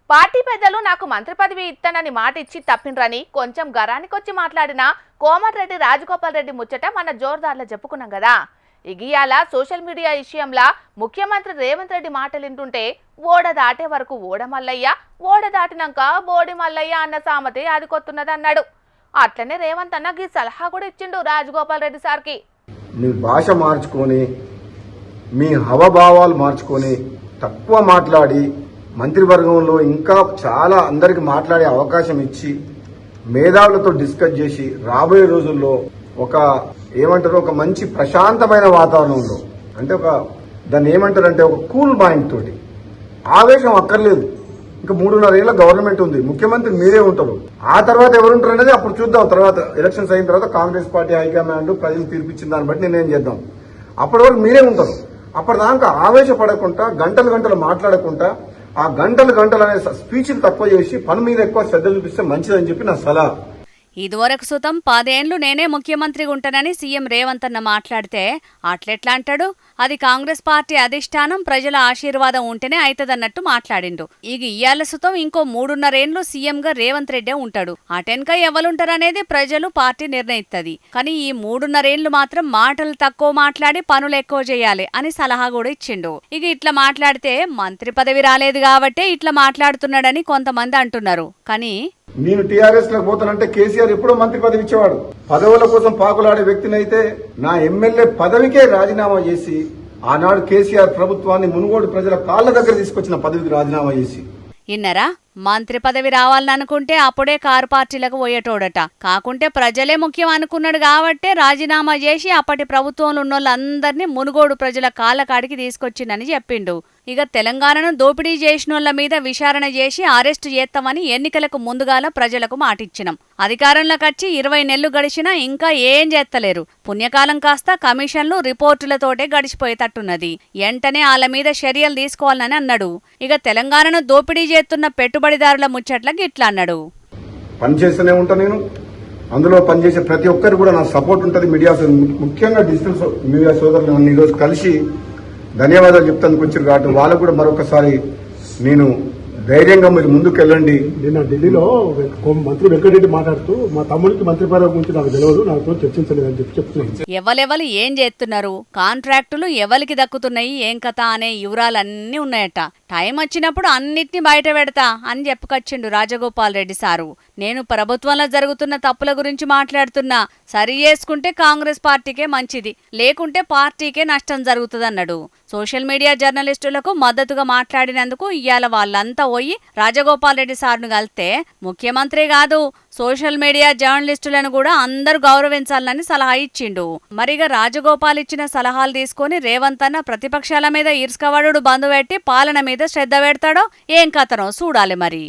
Party పెద్దలు నాకు మంత్రి పదవి ఇస్తానని మాట ఇచ్చి తప్పినరని కొంచెం గరానికొచ్చి మాట్లాడిన కోమటిరెడ్డి రాజగోపాల్ రెడ్డి ముచ్చట మన జోర్దార్లో చెప్పుకున్నాం కదా. ఇగియాల సోషల్ మీడియా విషయంలో ముఖ్యమంత్రి రేవంత్ రెడ్డి మాటలు వింటుంటే ఓడ దాటే వరకు ఓడ మల్లయ్య, ఓడ దాటినాక బోడి మల్లయ్య అన్న సామెత ఆదికొస్తున్నది అన్నాడు. అట్లనే రేవంత్ అన్న ఈ సలహా కూడా ఇచ్చిండు రాజగోపాల్ రెడ్డి సార్కి. మీ భాష మార్చుకొని, మీ హవభావాలు మార్చుకొని తక్కువ మాట్లాడి మంత్రివర్గంలో ఇంకా చాలా అందరికి మాట్లాడే అవకాశం ఇచ్చి మేధావులతో డిస్కస్ చేసి రాబోయే రోజుల్లో ఒక మంచి ప్రశాంతమైన వాతావరణంలో, అంటే దాన్ని ఏమంటారంటే ఒక కూల్ మైండ్ తోటి, ఆవేశం అక్కర్లేదు. ఇంకా 3.5 ఏళ్ల గవర్నమెంట్ ఉంది, ముఖ్యమంత్రి మీరే ఉంటారు. ఆ తర్వాత ఎవరుంటారు అనేది అప్పుడు చూద్దాం. తర్వాత ఎలక్షన్స్ అయిన తర్వాత కాంగ్రెస్ పార్టీ హైకమాండ్ ప్రజలు తీర్పిచ్చిన దాన్ని బట్టి నిర్ణయం చేద్దాం. అప్పటి వరకు మీరే ఉంటారు. అప్పటిదాకా ఆవేశపడకుండా, గంటలు మాట్లాడకుండా, ఆ గంటలు అనే స్పీచ్లు తక్కువ చేసి పని మీద ఎక్కువ శ్రద్ధ చూపిస్తే మంచిదని చెప్పి నా సలహా. ఇదివరకు సుతం 10 ఏండ్లు నేనే ముఖ్యమంత్రిగా ఉంటానని సీఎం రేవంత్ అన్న మాట్లాడితే అట్లెట్లా అంటాడు? అది కాంగ్రెస్ పార్టీ అధిష్టానం ప్రజల ఆశీర్వాదం ఉంటేనే అయితదన్నట్టు మాట్లాడిండు. ఇక ఇయ్యాల సుతం ఇంకో 3.5 ఏండ్లు సీఎంగా రేవంత్ రెడ్డే ఉంటాడు. అటెన్క ఎవరుంటారనేది ప్రజలు పార్టీ నిర్ణయిస్తుంది. కానీ ఈ 3.5 ఏండ్లు మాత్రం మాటలు తక్కువ మాట్లాడి పనులు ఎక్కువ చేయాలి అని సలహా కూడా ఇచ్చిండు. ఇక ఇట్లా మాట్లాడితే మంత్రి పదవి రాలేదు కాబట్టే ఇట్లా మాట్లాడుతున్నాడని కొంతమంది అంటున్నారు. కానీ నేను టీఆర్ఎస్ లోకి పోతానంటే కేసీఆర్ ఎప్పుడో మంత్రి పదవి ఇచ్చేవాడు. పదవుల కోసం పాకులాడే వ్యక్తినైతే నా ఎమ్మెల్యే పదవికే రాజీనామా చేసి ఆనాడు కేసీఆర్ ప్రభుత్వాన్ని మునుగోడు ప్రజల కాళ్ల దగ్గర తీసుకొచ్చిన పదవికి రాజీనామా చేసి. ఇన్నరా మంత్రి పదవి రావాలనుకుంటే అప్పుడే కారు పార్టీలకు పోయేటోడట. కాకుంటే ప్రజలే ముఖ్యం అనుకున్నాడు కాబట్టే రాజీనామా చేసి అప్పటి ప్రభుత్వంలో ఉన్నోళ్ళందరినీ మునుగోడు ప్రజల కాళ్ల కాడికి తీసుకొచ్చిందని చెప్పిండు. ఇక తెలంగాణను దోపిడీ చేసినోళ్ల మీద విచారణ చేసి అరెస్టు చేస్తామని ఎన్నికలకు ముందుగాల ప్రజలకు మాటిచ్చినాం. అధికారంలోకి వచ్చి 20 నెలలు గడిచినా ఇంకా ఏం చేస్తలేరు. పుణ్యకాలం కాస్త కమిషన్లు, రిపోర్టులతోటే గడిచిపోయేటట్టున్నది. వెంటనే వాళ్ళ మీద చర్యలు తీసుకోవాలని అన్నాడు. ఇక తెలంగాణను దోపిడీ చేస్తున్న పెట్టుబడిదారుల ముచ్చట్లకి ఇట్లా అన్నాడు. పనిచేస్తూనే ఉంటా నేను. అందులో పనిచేసే ప్రతి ఒక్కరు కూడా నా సపోర్ట్ ఉంటుంది. మీడియా, ముఖ్యంగా డిజిటల్ మీడియా సోదరులు ఈరోజు కలిసి ధన్యవాదాలు చెప్తానికి వచ్చారు కాబట్టి వాళ్ళకు కూడా మరొకసారి నేను ధైర్యంగా మీరు ముందుకెళ్ళండి. నిన్న ఢిల్లీలో మంత్రి వెంకటరెడ్డి మాట్లాడుతూ మా తమ్ముడికి మంత్రి పదవి గురించి నాకు తెలియదు, నాతో చర్చించలేదని చెప్తున్నాను. ఎవరెవరు ఏం చేస్తున్నారు, కాంట్రాక్టులు ఎవరికి దక్కుతున్నాయి, ఏం కథ అనే వివరాలన్నీ ఉన్నాయట. టైం వచ్చినప్పుడు అన్నిటినీ బయట పెడతా అని చెప్పుకొచ్చిండు రాజగోపాల్ రెడ్డి సారు. నేను ప్రభుత్వంలో జరుగుతున్న తప్పుల గురించి మాట్లాడుతున్నా. సరి చేసుకుంటే కాంగ్రెస్ పార్టీకే మంచిది, లేకుంటే పార్టీకే నష్టం జరుగుతుందన్నాడు. సోషల్ మీడియా జర్నలిస్టులకు మద్దతుగా మాట్లాడినందుకు ఇవాళ వాళ్ళంతా పోయి రాజగోపాల్ రెడ్డి సార్ను కలిస్తే ముఖ్యమంత్రి కాదు సోషల్ మీడియా జర్నలిస్టులను కూడా అందరూ గౌరవించాలని సలహా ఇచ్చిండు. మరిగా రాజగోపాల్ ఇచ్చిన సలహాలు తీసుకుని రేవంత్ అన్న ప్రతిపక్షాల మీద ఈర్స్కవాడు బంధు పెట్టి పాలన మీద శ్రద్ధ పెడతాడో ఏం కథనో చూడాలి మరి.